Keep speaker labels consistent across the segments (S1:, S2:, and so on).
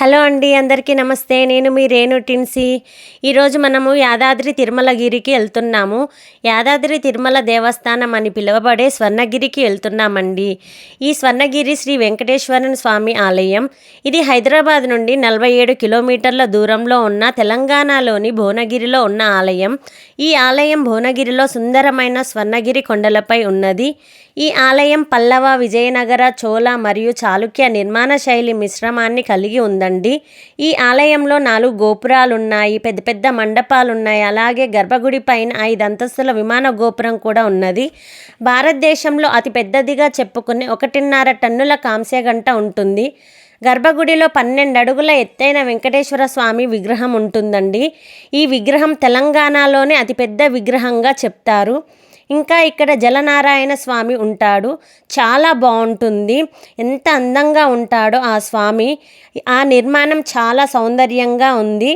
S1: Hello అండి, అందరికీ నమస్తే. నేను మీ రేణు టిన్సీ. ఈరోజు మనము యాదాద్రి తిరుమలగిరికి వెళ్తున్నాము. యాదాద్రి తిరుమల దేవస్థానం అని పిలువబడే స్వర్ణగిరికి వెళ్తున్నామండి. ఈ స్వర్ణగిరి శ్రీ వెంకటేశ్వర స్వామి ఆలయం. ఇది హైదరాబాద్ నుండి 47 కిలోమీటర్ల దూరంలో ఉన్న తెలంగాణలోని భువనగిరిలో ఉన్న ఆలయం. ఈ ఆలయం భువనగిరిలో సుందరమైన స్వర్ణగిరి కొండలపై ఉన్నది. ఈ ఆలయం పల్లవ, విజయనగర, చోళ మరియు చాళుక్య నిర్మాణ శైలి మిశ్రమాన్ని కలిగి ఉందండి. ఈ ఆలయంలో 4 గోపురాలున్నాయి, పెద్ద పెద్ద మండపాలున్నాయి. అలాగే గర్భగుడి పైన 5 అంతస్తుల విమాన గోపురం కూడా ఉన్నది. భారతదేశంలో అతి పెద్దదిగా చెప్పుకునే 1.5 టన్నుల కాంస్యగంట ఉంటుంది. గర్భగుడిలో 12 అడుగుల ఎత్తైన వెంకటేశ్వర స్వామి విగ్రహం ఉంటుందండి. ఈ విగ్రహం తెలంగాణలోనే అతిపెద్ద విగ్రహంగా చెప్తారు. ఇంకా ఇక్కడ జలనారాయణ స్వామి ఉంటాడు. చాలా బాగుంటుంది. ఎంత అందంగా ఉంటాడో ఆ స్వామి. ఆ నిర్మాణం చాలా సౌందర్యంగా ఉంది.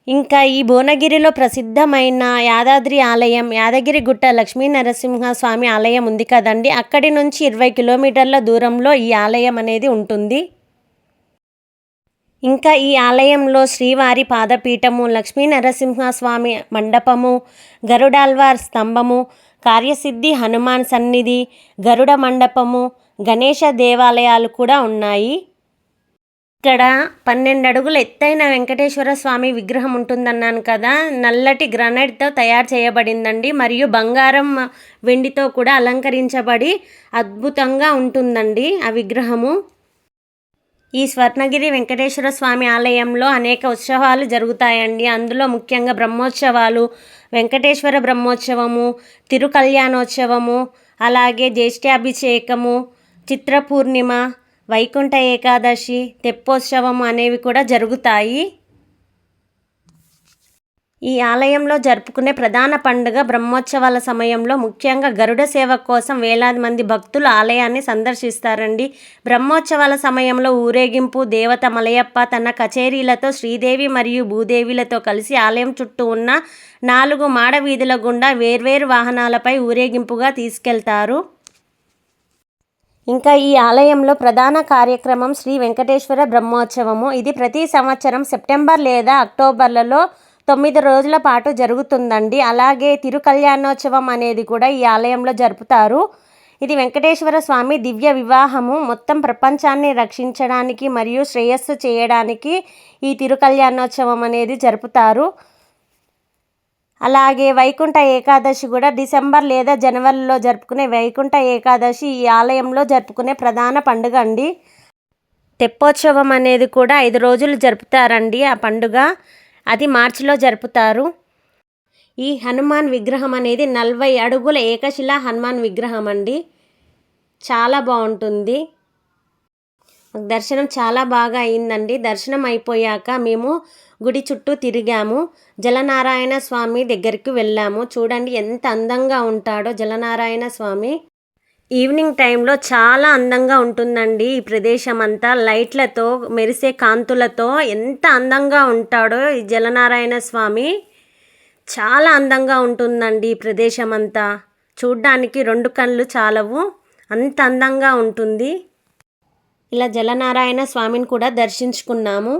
S1: ఇంకా ఈ భువనగిరిలో ప్రసిద్ధమైన యాదాద్రి ఆలయం, యాదగిరిగుట్ట లక్ష్మీ నరసింహస్వామి ఆలయం ఉంది కదండి. అక్కడి నుంచి 20 కిలోమీటర్ల దూరంలో ఈ ఆలయం అనేది ఉంటుంది. ఇంకా ఈ ఆలయంలో శ్రీవారి పాదపీఠము, లక్ష్మీ నరసింహస్వామి మండపము, గరుడాల్వార్ స్తంభము, కార్యసిద్ధి హనుమాన్ సన్నిధి, గరుడ మండపము, గణేష దేవాలయాలు కూడా ఉన్నాయి. ఇక్కడ 12 అడుగుల ఎత్తైన వెంకటేశ్వర స్వామి విగ్రహం ఉంటుందన్నాను కదా. నల్లటి గ్రానైట్తో తయారు చేయబడిందండి. మరియు బంగారం, వెండితో కూడా అలంకరించబడి అద్భుతంగా ఉంటుందండి ఆ విగ్రహము. ఈ స్వర్ణగిరి వెంకటేశ్వర స్వామి ఆలయంలో అనేక ఉత్సవాలు జరుగుతాయండి. అందులో ముఖ్యంగా బ్రహ్మోత్సవాలు, వెంకటేశ్వర బ్రహ్మోత్సవము, తిరుకల్యాణోత్సవము, అలాగే జ్యేష్ఠాభిషేకము, చిత్రపూర్ణిమ, వైకుంఠ ఏకాదశి, తెప్పోత్సవము అనేవి కూడా జరుగుతాయి. ఈ ఆలయంలో జరుపుకునే ప్రధాన పండుగ బ్రహ్మోత్సవాల సమయంలో ముఖ్యంగా గరుడ సేవ కోసం వేలాది మంది భక్తులు ఆలయాన్ని సందర్శిస్తారండి. బ్రహ్మోత్సవాల సమయంలో ఊరేగింపు, దేవత మలయప్ప తన కచేరీలతో శ్రీదేవి మరియు భూదేవిలతో కలిసి ఆలయం చుట్టూ ఉన్న 4 మాడ వీధుల గుండా వేర్వేరు వాహనాలపై ఊరేగింపుగా తీసుకెళ్తారు. ఇంకా ఈ ఆలయంలో ప్రధాన కార్యక్రమం శ్రీ వెంకటేశ్వర బ్రహ్మోత్సవము. ఇది ప్రతి సంవత్సరం సెప్టెంబర్ లేదా అక్టోబర్లలో 9 రోజుల పాటు జరుగుతుందండి. అలాగే తిరుకల్యాణోత్సవం అనేది కూడా ఈ ఆలయంలో జరుపుతారు. ఇది వెంకటేశ్వర స్వామి దివ్య వివాహము. మొత్తం ప్రపంచాన్ని రక్షించడానికి మరియు శ్రేయస్సు చేయడానికి ఈ తిరుకల్యాణోత్సవం అనేది జరుపుతారు. అలాగే వైకుంఠ ఏకాదశి కూడా డిసెంబర్ లేదా జనవరిలో జరుపుకునే వైకుంఠ ఏకాదశి ఈ ఆలయంలో జరుపుకునే ప్రధాన పండుగ అండి. తెప్పోత్సవం అనేది కూడా 5 రోజులు జరుపుతారండి. ఆ పండుగ అది మార్చిలో జరుపుతారు. ఈ హనుమాన్ విగ్రహం అనేది 40 అడుగుల ఏకశిలా హనుమాన్ విగ్రహం అండి. చాలా బాగుంటుంది. దర్శనం చాలా బాగా అయిందండి. దర్శనం అయిపోయాక మేము గుడి చుట్టూ తిరిగాము. జలనారాయణ స్వామి దగ్గరికి వెళ్ళాము. చూడండి ఎంత అందంగా ఉంటాడో జలనారాయణ స్వామి. ఈవినింగ్ టైంలో చాలా అందంగా ఉంటుందండి ఈ ప్రదేశం అంతా. లైట్లతో, మెరిసే కాంతులతో ఎంత అందంగా ఉంటాడో ఈ జలనారాయణ స్వామి. చాలా అందంగా ఉంటుందండి ఈ ప్రదేశం అంతా. చూడ్డానికి 2 కళ్ళు చాలవు, అంత అందంగా ఉంటుంది. ఇలా జలనారాయణ స్వామిని కూడా దర్శించుకున్నాము.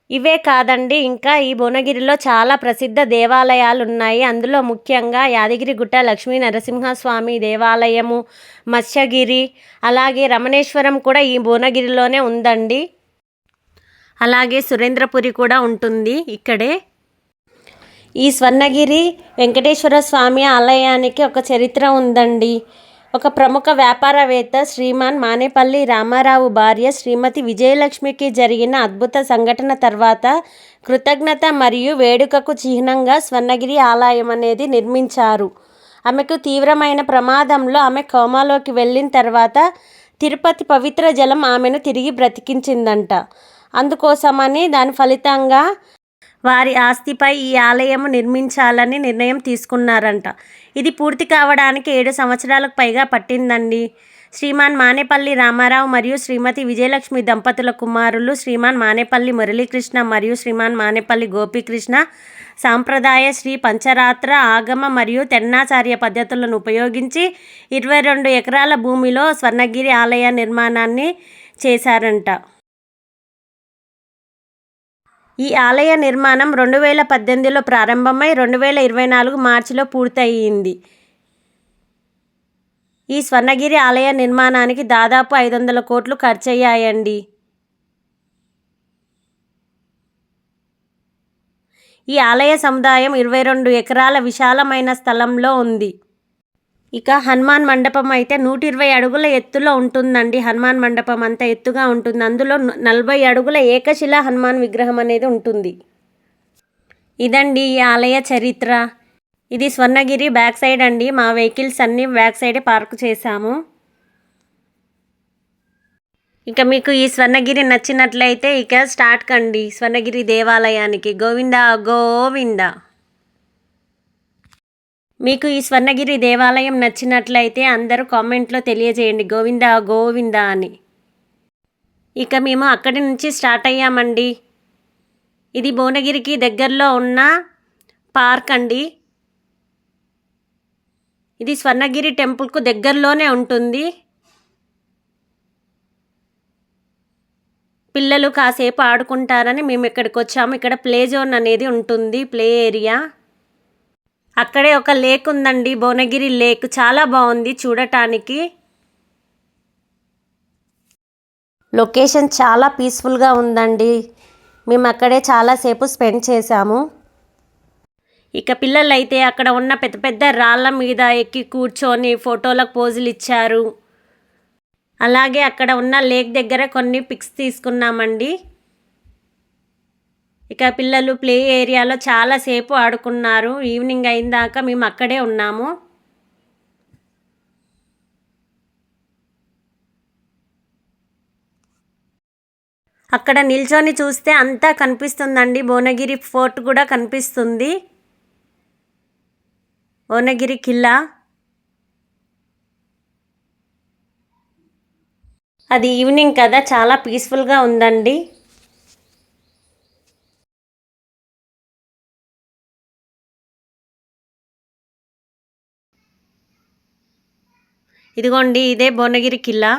S1: ఇవే కాదండి, ఇంకా ఈ భువనగిరిలో చాలా ప్రసిద్ధ దేవాలయాలు ఉన్నాయి. అందులో ముఖ్యంగా యాదగిరిగుట్ట లక్ష్మీ నరసింహస్వామి దేవాలయము, మత్స్యగిరి, అలాగే రమణేశ్వరం కూడా ఈ భువనగిరిలోనే ఉందండి. అలాగే సురేంద్రపురి కూడా ఉంటుంది ఇక్కడే. ఈ స్వర్ణగిరి వెంకటేశ్వర స్వామి ఆలయానికి ఒక చరిత్ర ఉందండి. ఒక ప్రముఖ వ్యాపారవేత్త శ్రీమాన్ మానేపల్లి రామారావు భార్య శ్రీమతి విజయలక్ష్మికి జరిగిన అద్భుత సంఘటన తర్వాత కృతజ్ఞత మరియు వేడుకకు చిహ్నంగా స్వర్ణగిరి ఆలయం అనేది నిర్మించారు. ఆమెకు తీవ్రమైన ప్రమాదంలో ఆమె కోమాలోకి వెళ్ళిన తర్వాత తిరుపతి పవిత్ర జలం ఆమెను తిరిగి బ్రతికించిందంట. అందుకోసమని దాని ఫలితంగా వారి ఆస్తిపై ఈ ఆలయము నిర్మించాలని నిర్ణయం తీసుకున్నారంట. ఇది పూర్తి కావడానికి 7 సంవత్సరాలకు పైగా పట్టిందండి. శ్రీమాన్ మానేపల్లి రామారావు మరియు శ్రీమతి విజయలక్ష్మి దంపతుల కుమారులు శ్రీమాన్ మానేపల్లి మురళీకృష్ణ మరియు శ్రీమాన్ మానేపల్లి గోపీకృష్ణ సాంప్రదాయ శ్రీ పంచరాత్ర ఆగమ మరియు తెన్నాచార్య పద్ధతులను ఉపయోగించి 22 ఎకరాల భూమిలో స్వర్ణగిరి ఆలయ నిర్మాణాన్ని చేశారంట. ఈ ఆలయ నిర్మాణం 2018లో ప్రారంభమై 2024 మార్చిలో పూర్తయింది. ఈ స్వర్ణగిరి ఆలయ నిర్మాణానికి దాదాపు 500 కోట్లు ఖర్చయ్యాయండి. ఈ ఆలయ సముదాయం 22 ఎకరాల విశాలమైన స్థలంలో ఉంది. ఇక హనుమాన్ మండపం అయితే 120 అడుగుల ఎత్తులో ఉంటుందండి. హనుమాన్ మండపం అంత ఎత్తుగా ఉంటుంది. అందులో 40 అడుగుల ఏకశిలా హనుమాన్ విగ్రహం అనేది ఉంటుంది. ఇదండి ఈ ఆలయ చరిత్ర. ఇది స్వర్ణగిరి బ్యాక్ సైడ్ అండి. మా వెహికల్స్ అన్నీ బ్యాక్ సైడే పార్క్ చేశాము. ఇక మీకు ఈ స్వర్ణగిరి నచ్చినట్లయితే ఇక స్టార్ట్ కండి స్వర్ణగిరి దేవాలయానికి. గోవిందా గోవిందా. మీకు ఈ స్వర్ణగిరి దేవాలయం నచ్చినట్లయితే అందరూ కామెంట్లో తెలియజేయండి గోవిందా గోవిందా అని. ఇక మేము అక్కడి నుంచి స్టార్ట్ అయ్యామండి. ఇది భువనగిరికి దగ్గరలో ఉన్న పార్క్ అండి. ఇది స్వర్ణగిరి టెంపుల్కు దగ్గరలోనే ఉంటుంది. పిల్లలు కాసేపు ఆడుకుంటారని మేము ఇక్కడికి వచ్చాము. ఇక్కడ ప్లే జోన్ అనేది ఉంటుంది, ప్లే ఏరియా. అక్కడే ఒక లేక్ ఉందండి, భువనగిరి లేక్. చాలా బాగుంది చూడటానికి. లొకేషన్ చాలా పీస్ఫుల్గా ఉందండి. మేము అక్కడే చాలాసేపు స్పెండ్ చేశాము. ఇక పిల్లలైతే అక్కడ ఉన్న పెద్ద పెద్ద రాళ్ళ మీద ఎక్కి కూర్చొని ఫోటోలకు పోజులు ఇచ్చారు. అలాగే అక్కడ ఉన్న లేక్ దగ్గర కొన్ని పిక్స్ తీసుకున్నామండి. ఇక పిల్లలు ప్లే ఏరియాలో చాలాసేపు ఆడుకున్నారు. ఈవినింగ్ అయిన దాకా మేము అక్కడే ఉన్నాము. అక్కడ నిల్చొని చూస్తే అంతా కనిపిస్తుందండి. భువనగిరి ఫోర్ట్ కూడా కనిపిస్తుంది, భువనగిరి కిల్లా. అది ఈవినింగ్ కదా, చాలా పీస్ఫుల్గా ఉందండి. ఇదిగోండి ఇదే భువనగిరి కిల్లా.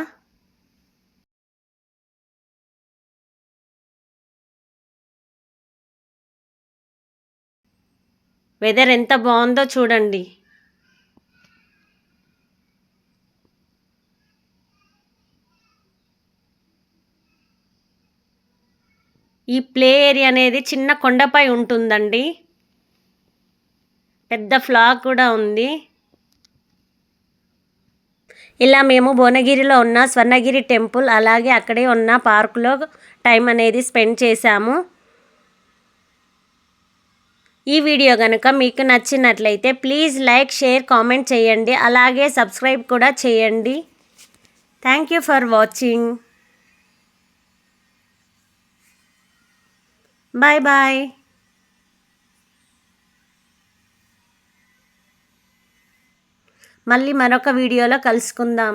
S1: వెదర్ ఎంత బాగుందో చూడండి. ఈ ప్లే ఏరియా అనేది చిన్న కొండపై ఉంటుందండి. పెద్ద ఫ్లాగ్ కూడా ఉంది. ఇలా మేము భువనగిరిలో ఉన్న స్వర్ణగిరి టెంపుల్ అలాగే అక్కడే ఉన్న పార్కులో టైం అనేది స్పెండ్ చేశాము. ఈ వీడియో కనుక మీకు నచ్చినట్లయితే ప్లీజ్ లైక్, షేర్, కామెంట్ చేయండి. అలాగే సబ్స్క్రైబ్ కూడా చేయండి. Thank you for watching. Bye bye. మళ్ళీ మరొక వీడియోలో కలుసుకుందాం.